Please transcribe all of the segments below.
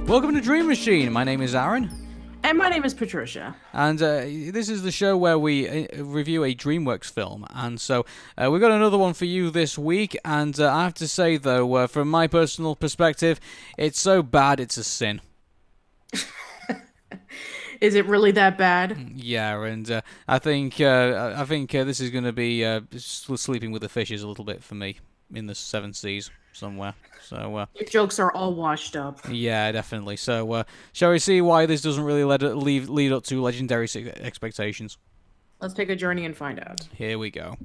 Welcome to Dream Machine. My name is Arun. And my name is Patricia. And this is the show where we review a DreamWorks film. And so we've got another one for you this week. And I have to say, though, from my personal perspective, it's so bad it's a sin. Is it really that bad? Yeah, and I think this is going to be sleeping with the fishes a little bit for me in the seven seas somewhere. So Your jokes are all washed up. yeah, definitely. So shall we see why this doesn't really lead up to legendary expectations? Let's take a journey and find out. Here we go.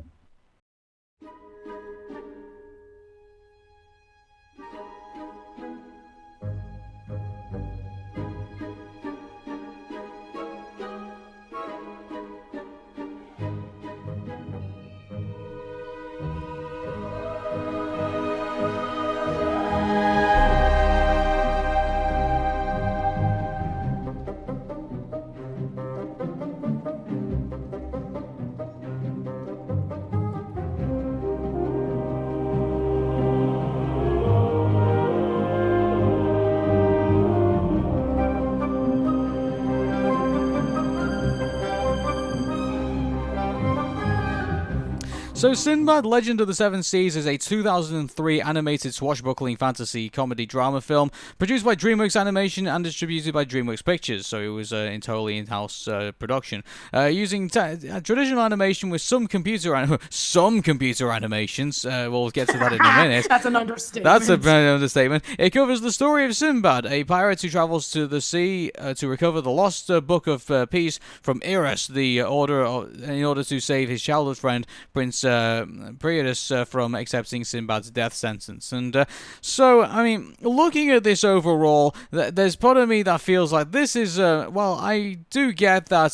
So, Sinbad, Legend of the Seven Seas is a 2003 animated swashbuckling fantasy comedy drama film produced by DreamWorks Animation and distributed by DreamWorks Pictures, so it was entirely in-house production. Using traditional animation with some computer animations. We'll get to that in a minute. That's an understatement. That's an understatement. It covers the story of Sinbad, a pirate who travels to the sea to recover the lost Book of Peace from Eros, in order to save his childhood friend, Prince Priadus, from accepting Sinbad's death sentence. And so, I mean, looking at this overall, there's part of me that feels like this is, I do get that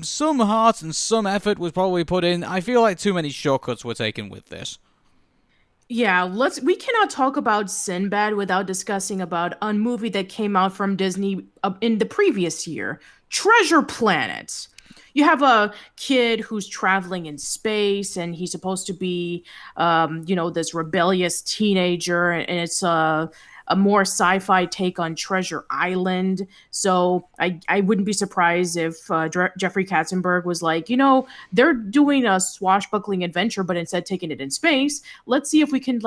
some heart and some effort was probably put in. I feel like too many shortcuts were taken with this. Yeah, we cannot talk about Sinbad without discussing about a movie that came out from Disney in the previous year, Treasure Planet. You have a kid who's traveling in space, and he's supposed to be, this rebellious teenager, and it's a more sci-fi take on Treasure Island. So I wouldn't be surprised if Jeffrey Katzenberg was like, they're doing a swashbuckling adventure, but instead taking it in space. Let's see if we can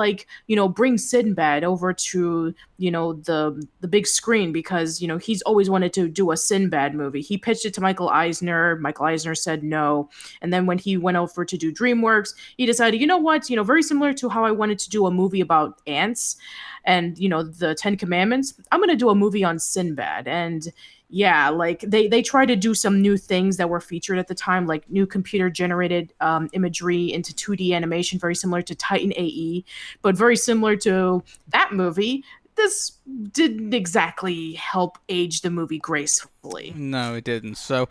bring Sinbad over to the big screen, because he's always wanted to do a Sinbad movie. He pitched it to Michael Eisner. Michael Eisner said no, and then when he went over to do DreamWorks, he decided, very similar to how I wanted to do a movie about ants and the Ten Commandments, I'm going to do a movie on Sinbad. And yeah, like they try to do some new things that were featured at the time, like new computer generated imagery into 2D animation, very similar to Titan AE, but very similar to that movie. This didn't exactly help age the movie gracefully. No, it didn't. So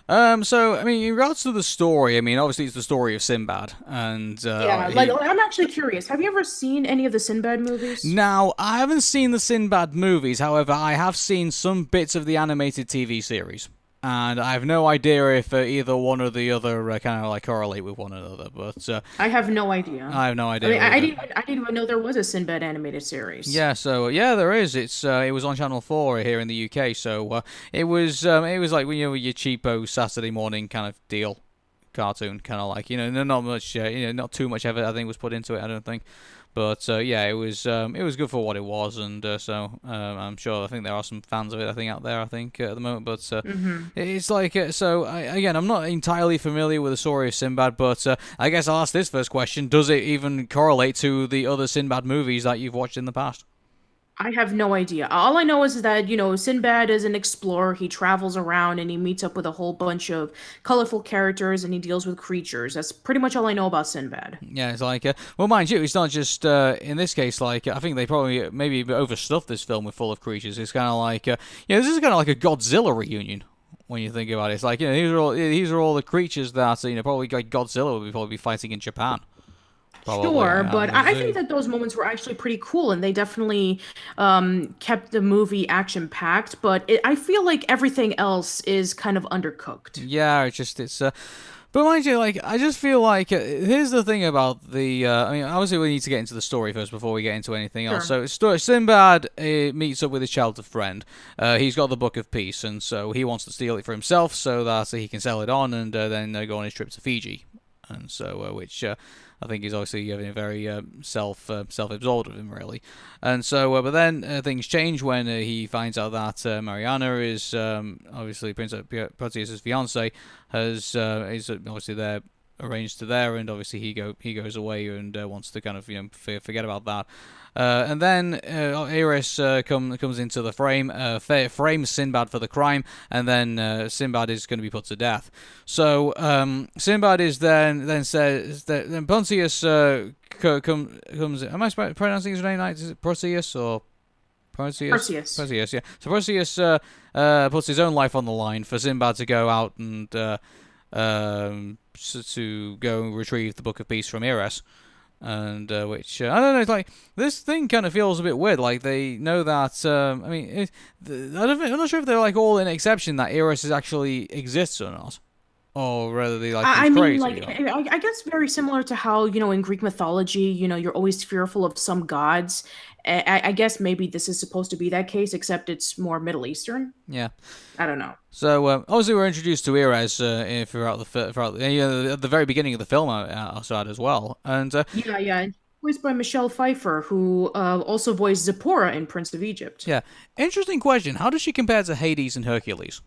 I mean, in regards to the story, I mean, obviously it's the story of Sinbad, and I'm actually curious. Have you ever seen any of the Sinbad movies? Now, I haven't seen the Sinbad movies. However, I have seen some bits of the animated TV series, and I have no idea if either one or the other kind of like correlate with one another. But I have no idea. I have no idea. I didn't even know there was a Sinbad animated series. Yeah, so there is. It was on Channel 4 here in the UK. So it was like your cheapo Saturday morning kind of deal cartoon, kind of like not much not too much effort I think was put into it. I don't think. But it was good for what it was, and I'm sure I think there are some fans of it at the moment. But it's like I'm not entirely familiar with the story of Sinbad, but I guess I'll ask this first question: does it even correlate to the other Sinbad movies that you've watched in the past? I have no idea. All I know is that, Sinbad is an explorer. He travels around and he meets up with a whole bunch of colorful characters and he deals with creatures. That's pretty much all I know about Sinbad. Yeah, it's like, well, mind you, it's not just, in this case, like, I think they probably maybe overstuffed this film with full of creatures. It's kind of like, this is kind of like a Godzilla reunion. When you think about it, it's like, these are all the creatures that, probably like Godzilla would probably be fighting in Japan. Probably, sure, but I think that those moments were actually pretty cool, and they definitely kept the movie action-packed, but I feel like everything else is kind of undercooked. Yeah, But mind you, like I just feel like here's the thing about the. I mean, obviously we need to get into the story first before we get into anything else. Sure. So Sinbad meets up with his childhood friend. He's got the Book of Peace, and so he wants to steal it for himself so that he can sell it on and then go on his trip to Fiji. And so, which I think is obviously very self-absorbed of him, really. And so, but then things change when he finds out that Mariana is obviously Princess Proteus's fiance, is obviously there arranged to there, and obviously he goes away and wants to kind of forget about that. And then Iris comes into the frame, frames Sinbad for the crime, and then Sinbad is going to be put to death. So Sinbad is then says that then Pontius comes. Am I pronouncing his name right? Is it Proteus or Perseus? Perseus. Perseus, yeah. So Perseus puts his own life on the line for Sinbad to go out and to go and retrieve the Book of Peace from Iris. And which I don't know, it's like this thing kind of feels a bit weird. Like they know that. I mean, I'm not sure if they're like all in exception that Eros actually exists or not, or whether they like I he's mean, crazy. like, I guess very similar to how, in Greek mythology, you're always fearful of some gods. I guess maybe this is supposed to be that case, except it's more Middle Eastern. Yeah. I don't know. So obviously we're introduced to Eres at the very beginning of the film. I also had as well, and Yeah, yeah. Voiced by Michelle Pfeiffer, who also voiced Zipporah in Prince of Egypt. yeah, interesting question. How does she compare to Hades and Hercules?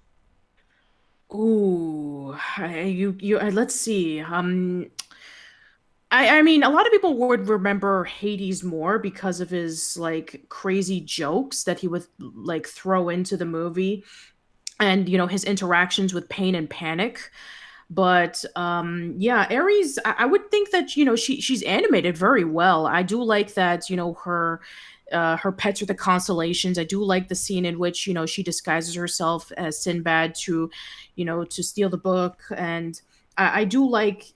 Ooh, let's see. I mean, a lot of people would remember Hades more because of his like crazy jokes that he would like throw into the movie, and his interactions with pain and panic. But yeah, Ares, I would think that she's animated very well. I do like that her pets are the constellations. I do like the scene in which she disguises herself as Sinbad to steal the book, and I do like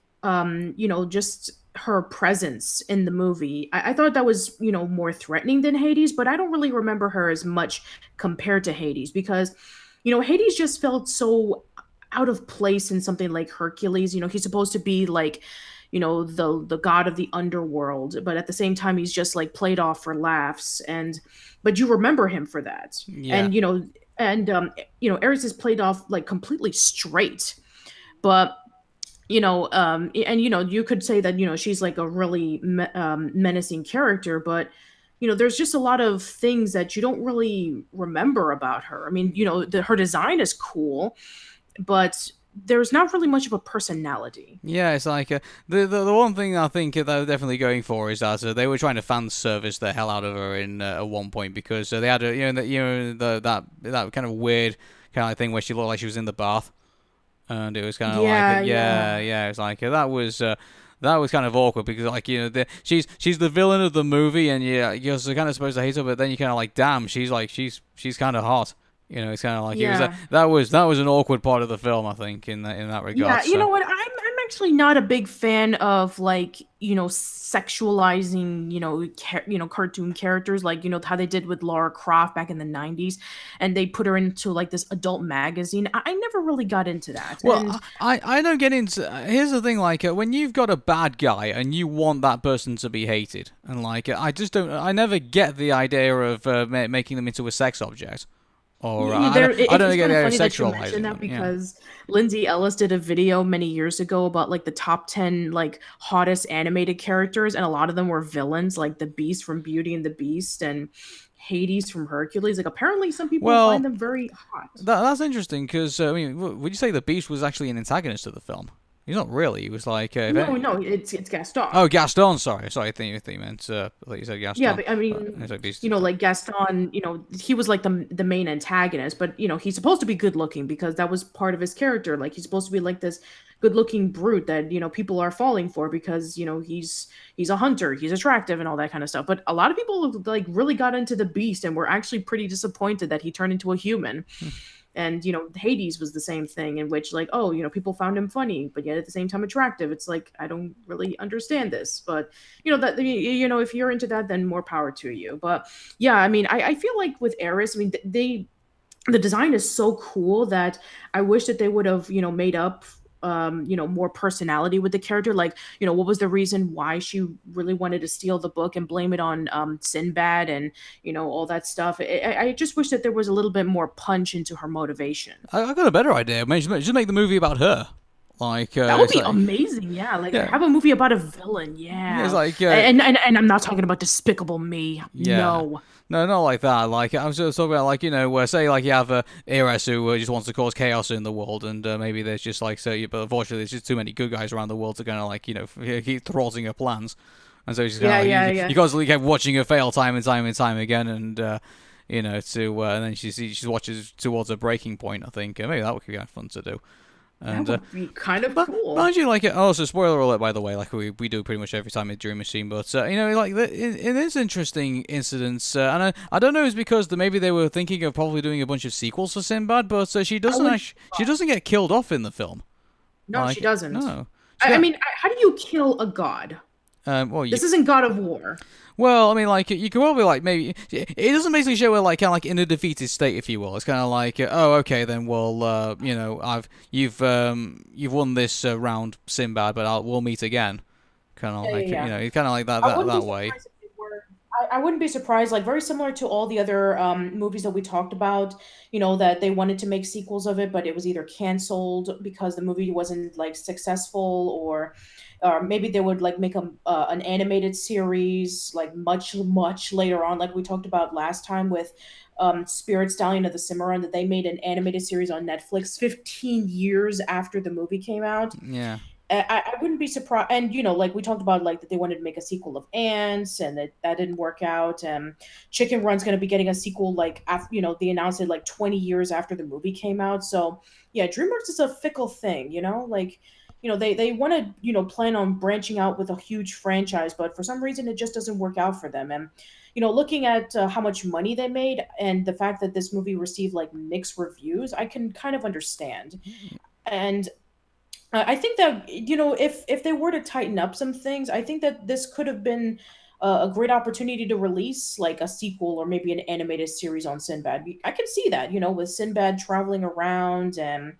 just her presence in the movie. I thought that was more threatening than Hades, but I don't really remember her as much compared to Hades because Hades just felt so out of place in something like Hercules. He's supposed to be like, the god of the underworld, but at the same time he's just like played off for laughs, and but you remember him for that. Yeah. And Ares is played off like completely straight. But and you could say that she's like a really menacing character, but there's just a lot of things that you don't really remember about her. I mean, her design is cool, but there's not really much of a personality. Yeah, it's like the one thing I think they were definitely going for is that they were trying to fan service the hell out of her in at one point because they had that kind of weird kind of thing where she looked like she was in the bath, and it was kind of Yeah, like yeah. yeah, it's like that was kind of awkward because like she's the villain of the movie and you're kind of supposed to hate her, but then you kind of like damn she's kind of hot. It's kind of like it was Yeah. that was an awkward part of the film, I think, in that regard. Yeah, you So know what? I'm actually not a big fan of like, sexualizing, cartoon characters like, how they did with Laura Croft back in the 90s, and they put her into like this adult magazine. I never really got into that. well, And I don't get into. Here's the thing, like when you've got a bad guy and you want that person to be hated, and like I just don't. I never get the idea of making them into a sex object. Or I don't it's get kind the of idea of funny that you sexualizing mentioned that them. Yeah. because Lindsay Ellis did a video many years ago about like the top 10 like hottest animated characters, and a lot of them were villains, like the Beast from Beauty and the Beast and Hades from Hercules. Like apparently some people find Well, them very hot. that's interesting because I mean, would you say the Beast was actually an antagonist of the film? He's not really. He was like, No, no, it's Gaston. oh, Gaston. Sorry. I think you meant. I thought you said Yeah, Gaston. but I It's mean, like Beast. like Gaston, he was like the main antagonist, but he's supposed to be good looking because that was part of his character. Like he's supposed to be like this good looking brute that people are falling for because he's a hunter, he's attractive and all that kind of stuff. But a lot of people like really got into the Beast and were actually pretty disappointed that he turned into a human. And Hades was the same thing, in which like, oh, people found him funny but yet at the same time attractive. It's like I don't really understand this, but that if you're into that, then more power to you. But yeah, I mean, I feel like with Eris, I mean, the design is so cool that I wish that they would have made up more personality with the character. Like, what was the reason why she really wanted to steal the book and blame it on Sinbad and all that stuff. I just wish that there was a little bit more punch into her motivation. I got a better idea. Just make the movie about her. Like That would it's be like, amazing. Yeah, like yeah, have a movie about a villain. yeah, it's Yeah, like and I'm not talking about Despicable Me. yeah. No. No, not like that. Like I was just talking about, like where say like you have a heiress who just wants to cause chaos in the world, and maybe there's just like but unfortunately there's just too many good guys around the world to kind of like keep thwarting her plans, and so she's kind Yeah, of yeah, like, yeah. you constantly kept watching her fail time and time and time again, and and then she watches towards a breaking point. I think maybe that would be kind of fun to do. That And would be kind of but cool. mind you, like also spoiler alert by the way, like we do pretty much every time in Dream Machine, but like in this interesting incidents, and I don't know, if it's because maybe they were thinking of probably doing a bunch of sequels for Sinbad, but she doesn't she doesn't get killed off in the film. No, Like, she doesn't. no. I mean, how do you kill a god? Well, This isn't God of War. well, I mean, like you could probably like maybe it doesn't basically show her like kind of like in a defeated state, if you will. It's kind of like oh, okay, then well, you've won this round, Sinbad, but we'll meet again. Kind of Yeah, like yeah, yeah. it's kind of like I wouldn't that be way. surprised if they were. I wouldn't be surprised, like very similar to all the other movies that we talked about. That they wanted to make sequels of it, but it was either canceled because the movie wasn't like successful, or maybe they would like make an animated series like much later on, like we talked about last time with Spirit Stallion of the Cimarron, that they made an animated series on Netflix 15 years after the movie came out. Yeah. I wouldn't be surprised. And like we talked about, like that they wanted to make a sequel of Ants, and that didn't work out. Chicken Run's going to be getting a sequel, like after they announced it like 20 years after the movie came out. So yeah, DreamWorks is a fickle thing. Like they want to plan on branching out with a huge franchise, but for some reason it just doesn't work out for them. And looking at how much money they made and the fact that this movie received like mixed reviews, I can kind of understand. And I think that if they were to tighten up some things, I think that this could have been a great opportunity to release like a sequel or maybe an animated series on Sinbad. I can see that, with Sinbad traveling around and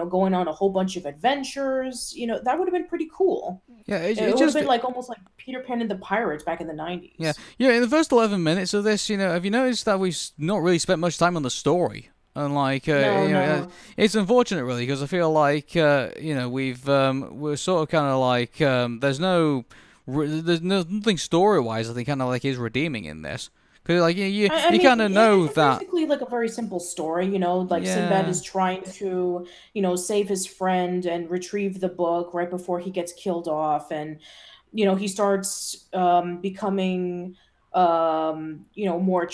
going on a whole bunch of adventures. That would have been pretty cool. Yeah, It would have been like almost like Peter Pan and the Pirates back in the yeah, 90s. yeah. In the first 11 minutes of this, have you noticed that we've not really spent much time on the story? And like, No, no. it's unfortunate really because I feel like we're sort of kind of like there's nothing story wise I think kind of like is redeeming in this because like I you mean, kind of know it's that. basically like a very simple story, like Sinbad Yeah. is trying to, save his friend and retrieve the book right before he gets killed off. And, he starts becoming, more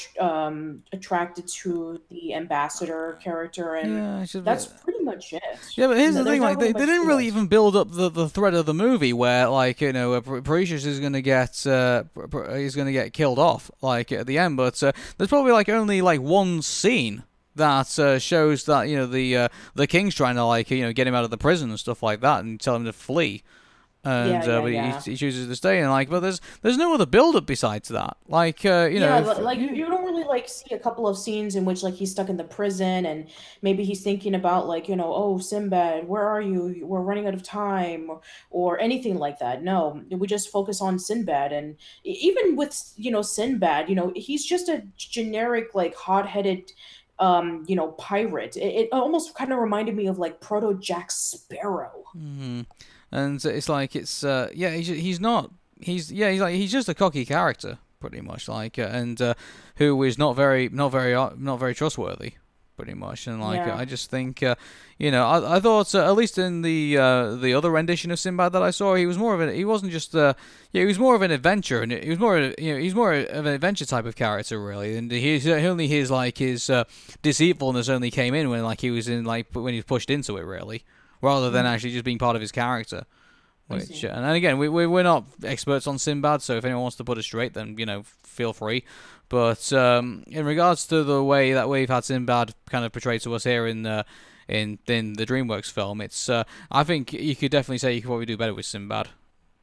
attracted to the ambassador character. And Yeah, it's just, that's pretty much it. yeah, but here's the There's thing: not like really they much didn't to really it. even build up the thread of the movie, where like Patricia is gonna get killed off like at the end. But there's probably like only like one scene that shows that the king's trying to like get him out of the prison and stuff like that, and tell him to flee. And Yeah, yeah, but yeah. he chooses to stay, and like, but there's no other build up besides that. Like Yeah, like you don't really like see a couple of scenes in which like he's stuck in the prison and maybe he's thinking about like, oh, Sinbad, where are you? We're running out of time, or anything like that. No, we just focus on Sinbad. And even with, Sinbad, he's just a generic like hot-headed pirate. It almost kind of reminded me of like proto Jack Sparrow. and it's like yeah, he's not he's just a cocky character pretty much, like and who is not very trustworthy pretty much. And like Yeah. I just think I thought at least in the other rendition of Sinbad that I saw, he was more of he wasn't just he was more of an adventure, and he was more he's more of an adventure type of character really. And his deceitfulness only came in when like he was in like when he was pushed into it really, rather than actually just being part of his character. I Which see. and again, we're not experts on Sinbad, so if anyone wants to put us straight, then feel free. But in regards to the way that we've had Sinbad kind of portrayed to us here in the DreamWorks film, it's I think you could definitely say you could probably do better with Sinbad.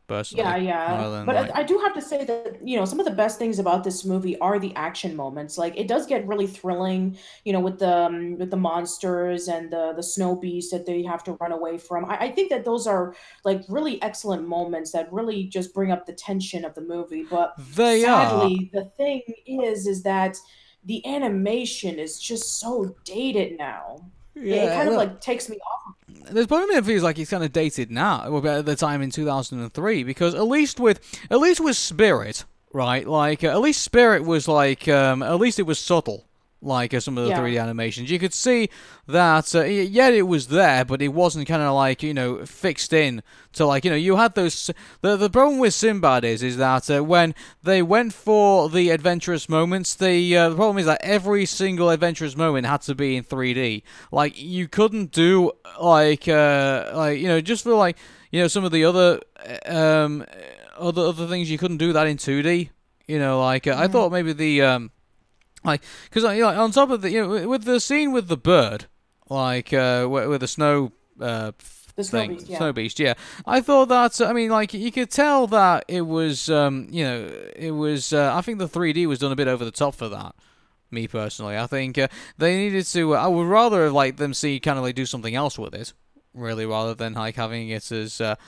Yeah, personally, yeah. rather than But like. I do have to say that, some of the best things about this movie are the action moments. Like it does get really thrilling, with the monsters and the snow beast that they have to run away from. I think that those are like really excellent moments that really just bring up the tension of the movie. But They are. sadly, the thing is that the animation is just so dated now. It Yeah, kind of look, like takes me off. there's part of me that feels like it's kind of dated now, well, at the time in 2003, because at least with Spirit, right? Like at least Spirit was like at least it was subtle. Like some of the Yeah. 3D animations, you could see that yeah, it was there, but it wasn't kind of like fixed in to like you had those. The problem with Sinbad is that when they went for the adventurous moments, the problem is that every single adventurous moment had to be in 3D. Like you couldn't do like just for like some of the other things you couldn't do that in 2D. Like I Mhm. thought maybe the like because on top of the with the scene with the bird, like with the snow The Snow thing, Beast, snow yeah. beast. Yeah, I thought that. I mean, like you could tell that it was it was. I think the 3D was done a bit over the top for that. Me personally, I think they needed to. I would rather like them see kind of like do something else with it, really, rather than like having it as that.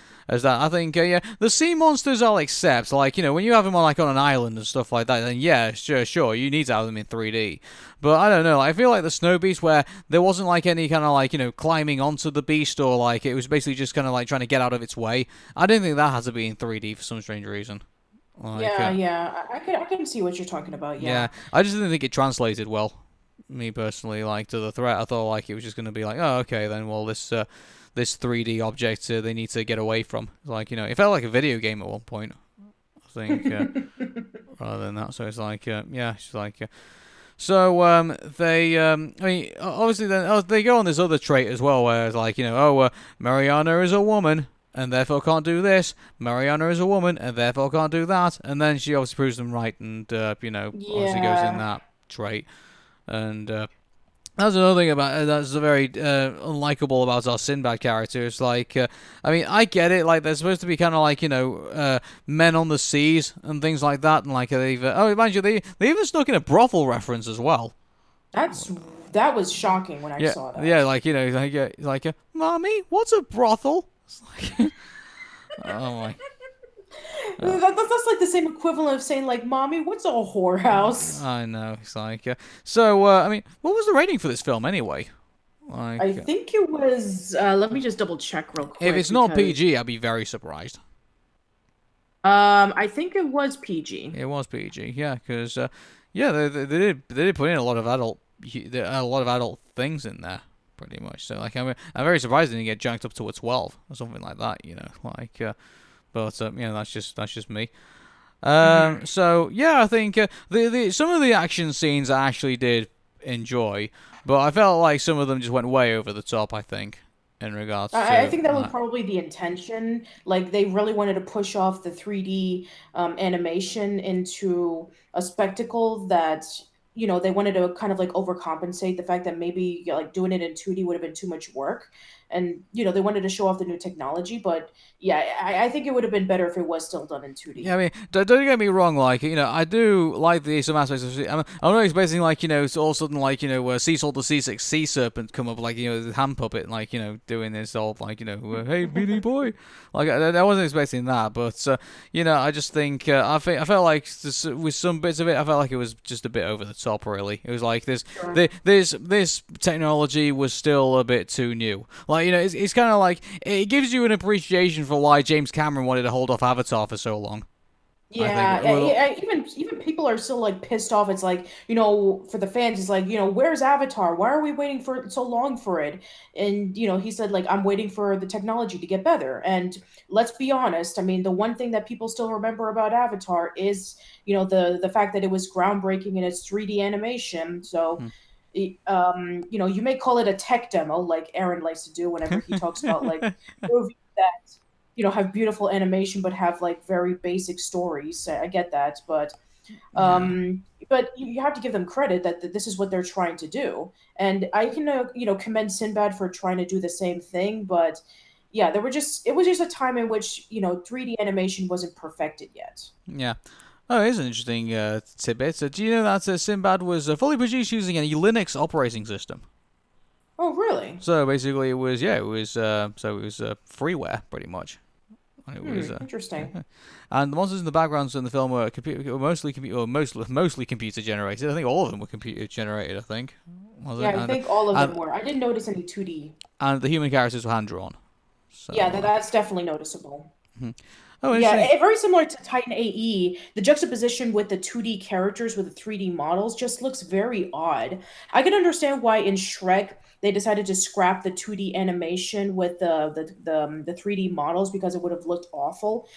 I think yeah, the sea monsters I'll accept. Like when you have them on like on an island and stuff like that, then yeah, sure, you need to have them in 3D. But I don't know. I feel like the snow beast where there wasn't like any kind of like climbing onto the beast or like it was basically just kind of like trying to get out of its way. I didn't think that had to be in 3D for some strange reason. Like Yeah, yeah. I can see what you're talking about. yeah, Yeah. I just didn't think it translated well. Me personally, like to the threat, I thought like it was just going to be like, oh, okay, then well this 3D object they need to get away from. Like it felt like a video game at one point. I think rather than that, so it's like yeah, it's like so they I mean obviously then they go on this other trait as well where it's like Mariana is a woman and therefore can't do this. Mariana is a woman and therefore can't do that. And then she obviously proves them right and obviously goes in Yeah. that trait. And that's another thing about that's very unlikable about our Sinbad character. It's like, I mean, I get it. Like they're supposed to be kind of like men on the seas and things like that, and like they've mind you, they even snuck in a brothel reference as well. That's that was shocking when I Yeah, saw yeah, that. like mommy, what's a brothel? It's like, oh my. Uh, That's like the same equivalent of saying like, "Mommy, what's a whorehouse?" I know. It's like so. I mean, what was the rating for this film anyway? I Like, think it was. Let me just double check real if quick it's not because PG, I'd be very surprised. I think it was PG. It was PG, yeah, because yeah, they did put in a lot of adult things in there, pretty much. So like, I'm very surprised it didn't get jacked up to a 12 or something like that, like. But that's just me. Hmm. So yeah, I think the some of the action scenes I actually did enjoy, but I felt like some of them just went way over the top. I think in regards I to think that was that. probably the intention. Like they really wanted to push off the 3D animation into a spectacle that they wanted to kind of like overcompensate the fact that maybe like doing it in 2D would have been too much work, and they wanted to show off the new technology. But yeah, I think it would have been better if it was still done in Yeah, 2D. I mean, don't get me wrong. Like, I do like some aspects of. I'm not expecting like it's all of a sudden like sea salt the sea sea serpent come up like the hand puppet like doing this all like hey Billy boy, like I wasn't expecting that, but I just think I felt like with some bits of it I felt like it was just a bit over the top. Really, it was like Sure. this technology was still a bit too new. Like it's kind of like it gives you an appreciation for why James Cameron wanted to hold off Avatar for so long. I think Yeah, even people are still like pissed off. It's like, for the fans, it's like, where's Avatar? Why are we waiting for so long for it? And he said like, I'm waiting for the technology to get better. And let's be honest, I mean, the one thing that people still remember about Avatar is, the fact that it was groundbreaking in its 3D animation. So, you may call it a tech demo, like Aaron likes to do whenever he talks about like movies that have beautiful animation but have like very basic stories. I get that, yeah. but you have to give them credit that this is what they're trying to do, and I can commend Sinbad for trying to do the same thing. But yeah, it was just a time in which 3D animation wasn't perfected yet. Yeah. Oh, here's an interesting tidbit. Do you know that Sinbad was fully produced using a Linux operating system? Oh, really? So basically, it was freeware pretty much. It was Interesting. and the monsters in the backgrounds in the film were mostly computer generated. I think all of them were computer generated. I think was Yeah, it? I think all of And them were. I didn't notice any 2D. and the human characters were hand drawn. Yeah, So that's definitely noticeable. oh, Yeah, interesting. very similar to Titan AE, the juxtaposition with the 2D characters with the 3D models just looks very odd. I can understand why in Shrek they decided to scrap the 2D animation with the 3D models because it would have looked awful.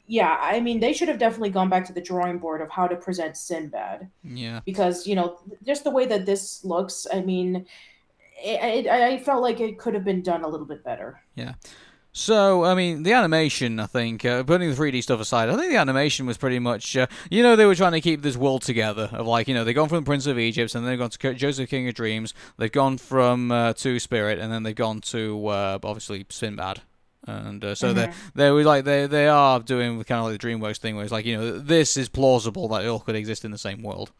Yeah, I mean, they should have definitely gone back to the drawing board of how to present Sinbad Yeah, because, just the way that this looks, I mean, I felt like it could have been done a little bit better. yeah. So, I mean, the animation, I think, putting the 3D stuff aside, I think the animation was pretty much, they were trying to keep this world together. Of like, they've gone from the Prince of Egypt, and then they've gone to Joseph King of Dreams, they've gone from to Spirit, and then they've gone to, obviously, Sinbad. And so they were like they are doing kind of like the DreamWorks thing, where it's like this is plausible that it all could exist in the same world.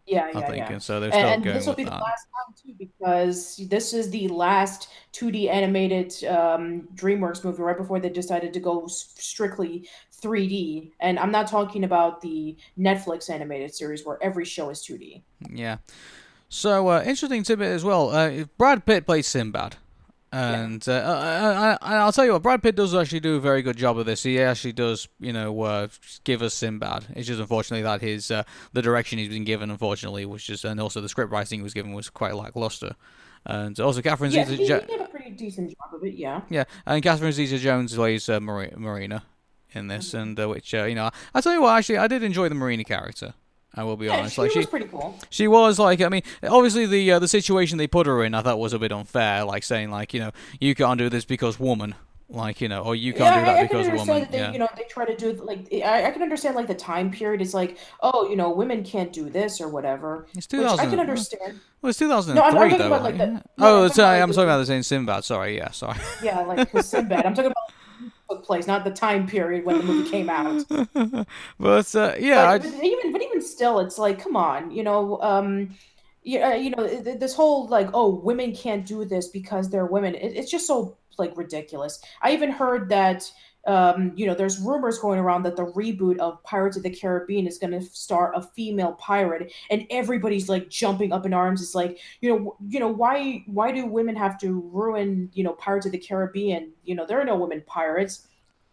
Yeah, I yeah, think, yeah. and so they're still And going this will with be the that. last time too, because this is the last 2D animated DreamWorks movie right before they decided to go strictly 3D. And I'm not talking about the Netflix animated series where every show is 2D. Yeah. So interesting tidbit as well. Brad Pitt plays Sinbad. Yeah. And I'll tell you what, Brad Pitt does actually do a very good job of this. He actually does, give us Sinbad. It's just unfortunately that his the direction he's been given, unfortunately, was just, and also the script writing he was given was quite lackluster. And also Catherine Yeah, he Zeta, did a pretty decent job of it, yeah. yeah, and Catherine Zeta-Jones plays Marina in this, Mhm. and which I tell you what, actually, I did enjoy the Marina character. I will be Yeah, honest. she Like was pretty cool. she was like, I mean, obviously the situation they put her in, I thought was a bit unfair. Like saying like, you can't do this because woman, like or you can't Yeah, do that I can because understand woman. that they, Yeah, they try to do like I can understand like the time period is like, oh, women can't do this or whatever, it's which I can 2000. understand. Well, it's No, I'm 2003 talking though. about like Like, the yeah. no, I'm Oh, talking about I'm talking about the same Sinbad. Sorry, yeah, sorry. yeah, like his Sinbad. I'm talking about when it took place, not the time period when the movie came out. But yeah, But even still, it's like, come on, yeah, this whole like, oh, women can't do this because they're women. It's just so like ridiculous. I even heard that there's rumors going around that the reboot of Pirates of the Caribbean is going to star a female pirate, and everybody's like jumping up in arms. It's like, why do women have to ruin Pirates of the Caribbean? There are no women pirates,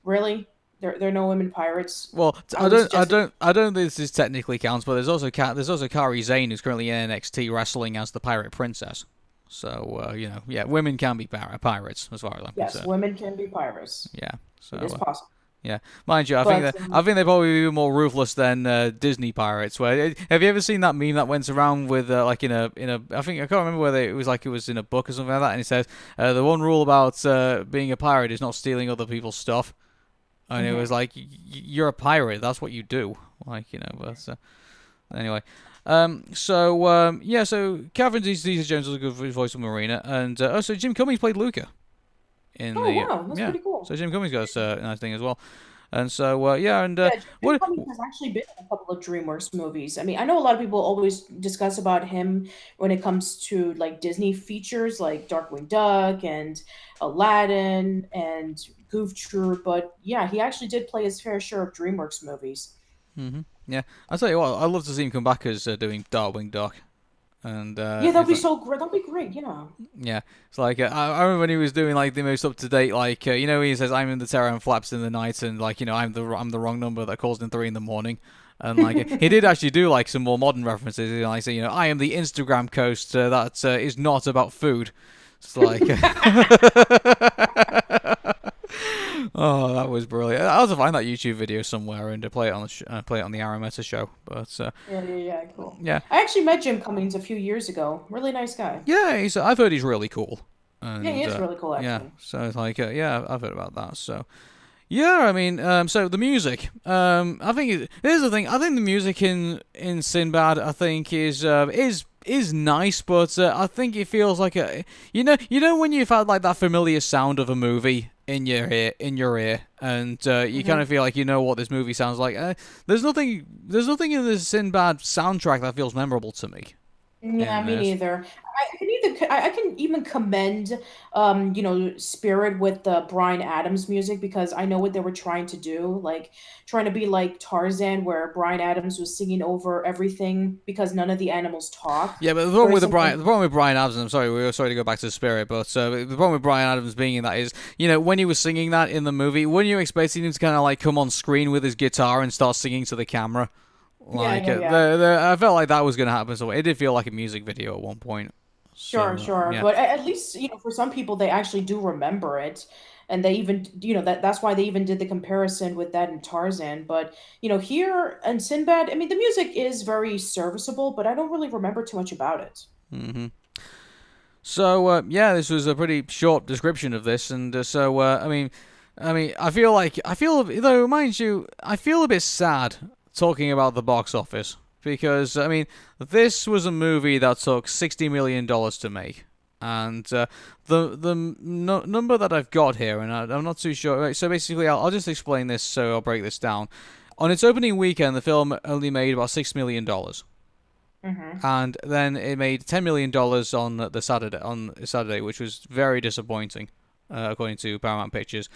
really. There are no women pirates. well, I would suggest. I don't think this is technically counts, but there's also Kari Zane who's currently in NXT wrestling as the Pirate Princess. So yeah, women can be pirates as far as I'm Yes, concerned. women can be pirates. Yeah. So It is possible. yeah, mind you, But I think they're probably more ruthless than Disney pirates. Where have you ever seen that meme that went around with like in a I think I can't remember whether it was like it was in a book or something like that, and it says the one rule about being a pirate is not stealing other people's stuff, and it was like you're a pirate, that's what you do, like But anyway, so Catherine Zeta-Jones was a good voice of Marina, and also Jim Cummings played Luca. oh wow, that's pretty cool. So Jim Cummings got a nice thing as well, and so and Yeah, Jim what? Cummings has actually been in a couple of DreamWorks movies. I mean, I know a lot of people always discuss about him when it comes to like Disney features like Darkwing Duck and Aladdin and Goof Troop, but yeah, he actually did play his fair share of DreamWorks movies. Yeah, I tell you what, I'd love to see him come back as doing Darkwing Duck, and Yeah, that'd it's be like, so great. That'd be great. Yeah. yeah, it's like I remember when he was doing like the most up to date, like he says I'm in the terror and flaps in the night, and like I'm the wrong number that calls in 3 in the morning. And like he did actually do like some more modern references, like say I am the Instagram coast that is not about food. It's like oh, that was brilliant. I'll have to find that YouTube video somewhere and play it on play it on the Arameta show. But Yeah, cool. yeah, I actually met Jim Cummings a few years ago. Really nice guy. yeah, I've heard he's really cool. And, Yeah, he is really cool, yeah, actually. so it's like yeah, I've heard about that. So yeah, I mean, so the music. I think here's the thing. I think the music in Sinbad, I think is is nice, but I think it feels like a when you've had like that familiar sound of a movie in your ear, and you kind Hmm. of feel like you know what this movie sounds like. There's nothing in the Sinbad soundtrack that feels memorable to me Yeah, in me this. neither. I can even commend Spirit with the Bryan Adams music because I know what they were trying to do, like trying to be like Tarzan, where Bryan Adams was singing over everything because none of the animals talk. Yeah, but Very The similar. problem with Brian Adams, I'm sorry, we were sorry to go back to Spirit, but the problem with Brian Adams being in that is, when he was singing that in the movie, weren't you expecting him to kind of like come on screen with his guitar and start singing to the camera? Yeah, Like, yeah, yeah. I felt like that was going to happen, so it did feel like a music video at one point. Sure, So, sure. yeah. But at least, for some people they actually do remember it. And they even, that's why they even did the comparison with that and Tarzan. But, here and Sinbad, I mean, the music is very serviceable, but I don't really remember too much about it. hmm So, yeah, this was a pretty short description of this, and though, mind you, I feel a bit sad talking about the box office because this was a movie that took $60 million to make, and the number that I've got here, and I'm not too sure. Right, so basically, I'll just explain this. So I'll break this down. On its opening weekend, the film only made about $6 million, Hmm. and then it made $10 million on Saturday, which was very disappointing, according to Paramount Pictures.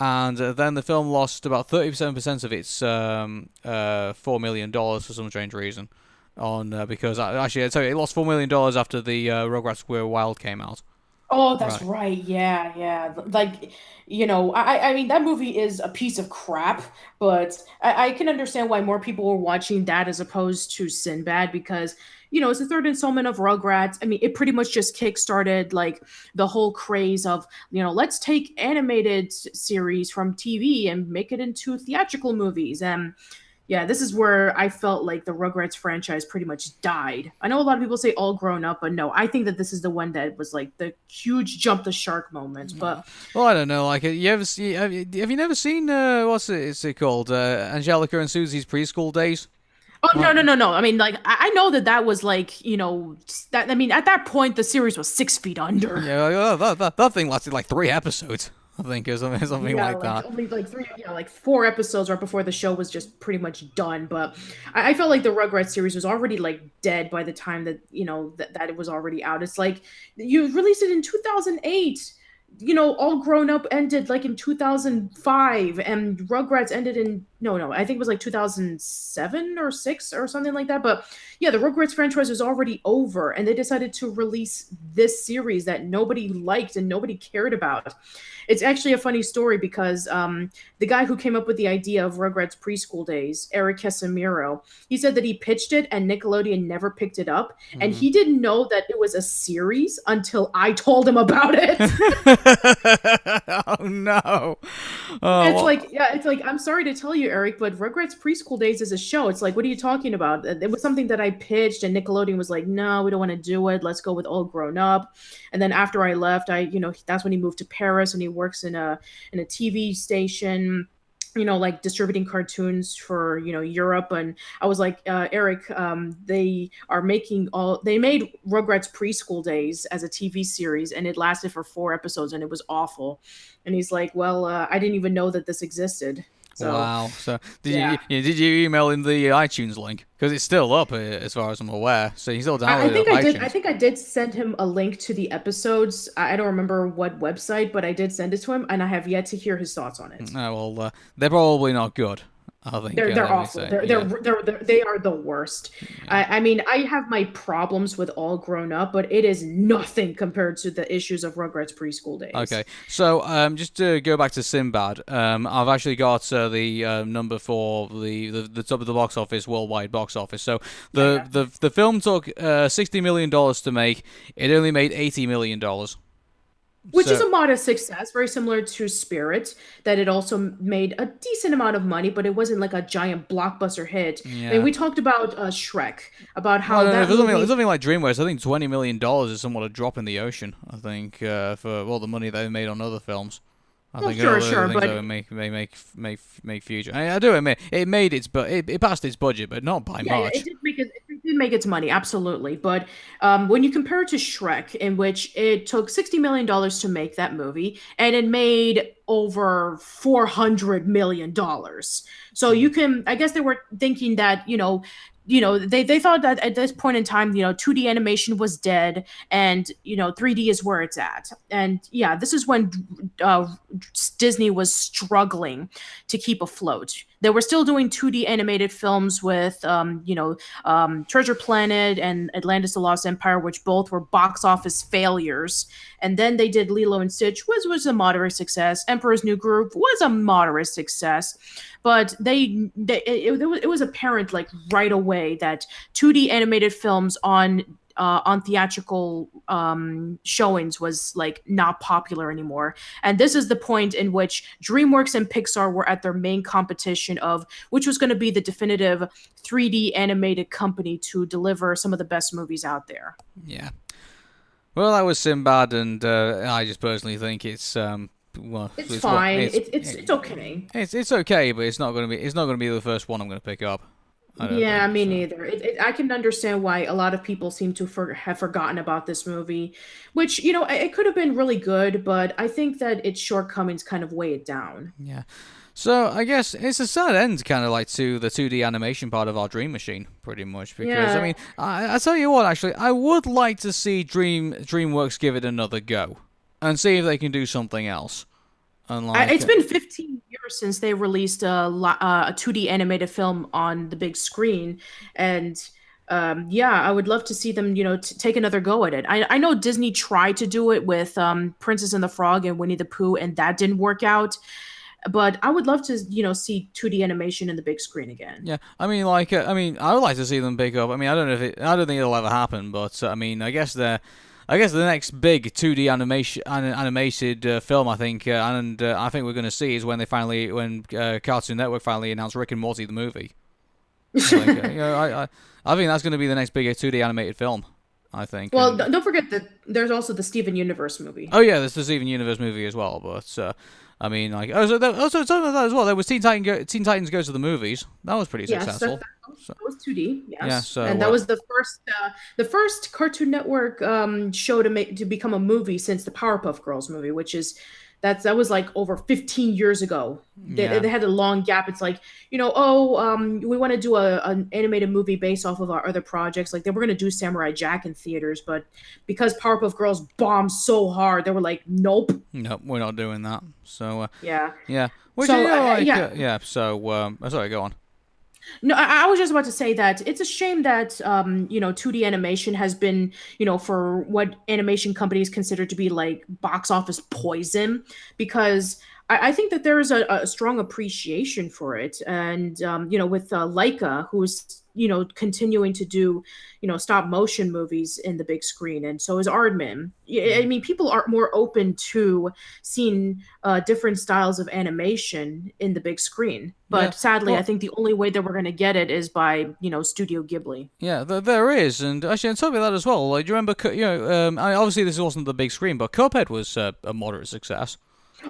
And then the film lost about 37% of its $4 million for some strange reason. Because actually, I tell you, it lost $4 million after the Rugrats Were Wild came out. Oh, that's Right. right. Yeah, yeah. Like, I mean, that movie is a piece of crap, but I can understand why more people were watching that as opposed to Sinbad because, it's the third installment of Rugrats. I mean, it pretty much just kickstarted like the whole craze of, let's take animated series from TV and make it into theatrical movies. And yeah, this is where I felt like the Rugrats franchise pretty much died. I know a lot of people say all grown up, but no, I think that this is the one that was like the huge jump the shark moment. But Well, I don't know. Like, you ever see? Have you never seen what's it? Is it called? Angelica and Susie's Preschool Days. oh, no, Like, no, no, no. I mean, like I know that was like, that I mean, at that point the series was 6 feet under. yeah, like, oh, that thing lasted like 3 episodes, I think, or something Yeah, like like that. only like three, like 4 episodes right before the show was just pretty much done. But I felt like the Rugrats series was already like dead by the time that that it was already out. It's like you released it in 2008. All grown up ended like in 2005, and Rugrats ended in no, I think it was like 2007 or six or something like that. But yeah, the Rugrats franchise was already over, and they decided to release this series that nobody liked and nobody cared about. It's actually a funny story because the guy who came up with the idea of Rugrats Preschool Days, Eric Casimiro, he said that he pitched it and Nickelodeon never picked it up. And Mhm. he didn't know that it was a series until I told him about it. Oh no! Oh It's well. like, yeah, it's like, I'm sorry to tell you, Eric, but Rugrats Preschool Days is a show. It's like, what are you talking about? It was something that I pitched, and Nickelodeon was like, no, we don't want to do it. Let's go with All Grown Up. And then after I left, that's when he moved to Paris and he works in a TV station, like distributing cartoons for Europe. And I was like, Eric, they made Rugrats Preschool Days as a TV series, and it lasted for 4 episodes, and it was awful. And he's like, well, I didn't even know that this existed. So Wow. So yeah. did you email him the iTunes link? Because it's still up as far as I'm aware. So you still I download it off think I did. I iTunes. think I did send him a link to the episodes. I don't remember what website, but I did send it to him, and I have yet to hear his thoughts on it. Oh well, they're probably not good. I think They're let me awful. say, yeah. They are the worst. Yeah. I mean, I have my problems with All Grown Up, but it is nothing compared to the issues of Rugrats Preschool Days. Okay, so just to go back to Sinbad, I've actually got the number for the top of the box office, worldwide box office. So Yeah, yeah. the film took $60 million to make. It only made $80 million. Which is So a modest success, very similar to Spirit, that it also made a decent amount of money, but it wasn't like a giant blockbuster hit. I mean, yeah. we talked about Shrek, about Well, I how don't know. that If movie. something like DreamWorks, I think $20 million is somewhat a drop in the ocean. I think for all the money they made on other films. I Well, think all sure, the other sure, things that but would make future. I do admit it made its but it passed its budget, but not by yeah, yeah, much. it did make its money, absolutely. But when you compare it to Shrek, in which it took $60 million to make that movie, and it made over $400 million. So you can, I guess they were thinking that, they thought that at this point in time, 2D animation was dead, and 3D is where it's at. And yeah, this is when Disney was struggling to keep afloat. They were still doing 2D animated films with, Treasure Planet and Atlantis: The Lost Empire, which both were box office failures. And then they did Lilo and Stitch, which was a moderate success. Emperor's New Groove was a moderate success, but it was apparent like right away that 2D animated films on theatrical showings was like not popular anymore. And this is the point in which DreamWorks and Pixar were at their main competition of which was going to be the definitive 3D animated company to deliver some of the best movies out there. Yeah. Well, that was Sinbad, and I just personally think it's well, it's fine. It's okay. It's okay, but it's not going to be the first one I'm going to pick up. Yeah, me neither. I can understand why a lot of people seem to have forgotten about this movie, which, it could have been really good, but I think that its shortcomings kind of weigh it down. Yeah. So I guess it's a sad end, kind of like to the 2D animation part of our DreamMachine, pretty much. Because Yeah. I mean, I tell you what, actually, I would like to see DreamWorks give it another go and see if they can do something else. Unlike, It's been 15 years since they released a 2D animated film on the big screen, and yeah, I would love to see them, take another go at it. I know Disney tried to do it with Princess and the Frog and Winnie the Pooh, and that didn't work out. But I would love to, see 2D animation in the big screen again. Yeah, I mean, I would like to see them pick up. I mean, I don't know I don't think it'll ever happen, but I mean, I guess the next big 2D animated film, I think, I think we're going to see is when when Cartoon Network finally announced Rick and Morty the movie. I think, I think that's going to be the next big 2D animated film. I think. Well, don't forget that there's also the Steven Universe movie. Oh yeah, there's the Steven Universe movie as well, but. I mean, like, also talking about that as well. There was Teen Titans Go to the Movies. That was pretty successful. That was 2D. Yes. Yeah. So, and that was the first Cartoon Network show to become a movie since the Powerpuff Girls movie, which is that was like over 15 years ago. They had a long gap. It's like, we want to do an animated movie based off of our other projects. Like they were going to do Samurai Jack in theaters, but because Powerpuff Girls bombed so hard, they were like, nope, we're not doing that. So yeah. Which, So sorry, go on. No, I was just about to say that it's a shame that 2D animation has been, for what animation companies consider to be like box office poison, because I think that there is a strong appreciation for it, and with Leica, who's continuing to do stop motion movies in the big screen, and so is Aardman. I mean, people are more open to seeing different styles of animation in the big screen. But sadly, I think the only way that we're going to get it is by Studio Ghibli. Yeah, there is, and actually, on top of that as well. Like, do you remember? Obviously this wasn't the big screen, but Cuphead was a moderate success.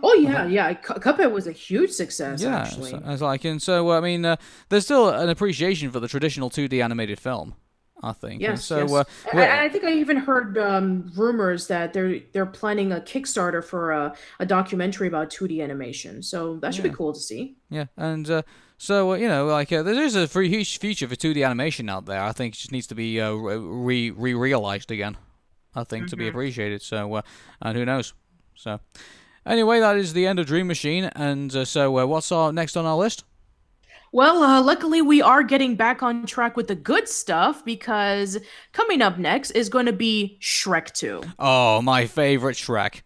Oh yeah. Cuphead was a huge success. Yeah, actually. I mean, there's still an appreciation for the traditional 2D animated film, I think. Yes. And yes. I think I even heard rumors that they're planning a Kickstarter for a documentary about 2D animation. So that should be cool to see. Yeah, and there is a huge future for 2D animation out there. I think it just needs to be realized again. I think to be appreciated. So and who knows? So. Anyway, that is the end of DreamMachine, and so what's next on our list? Well, luckily we are getting back on track with the good stuff, because coming up next is going to be Shrek 2. Oh, my favorite Shrek.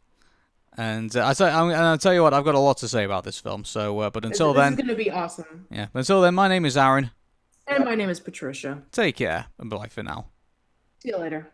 And I'll tell you what, I've got a lot to say about this film. So, but until then, this is going to be awesome. Yeah, but until then, my name is Arun. And my name is Patricia. Take care, and bye for now. See you later.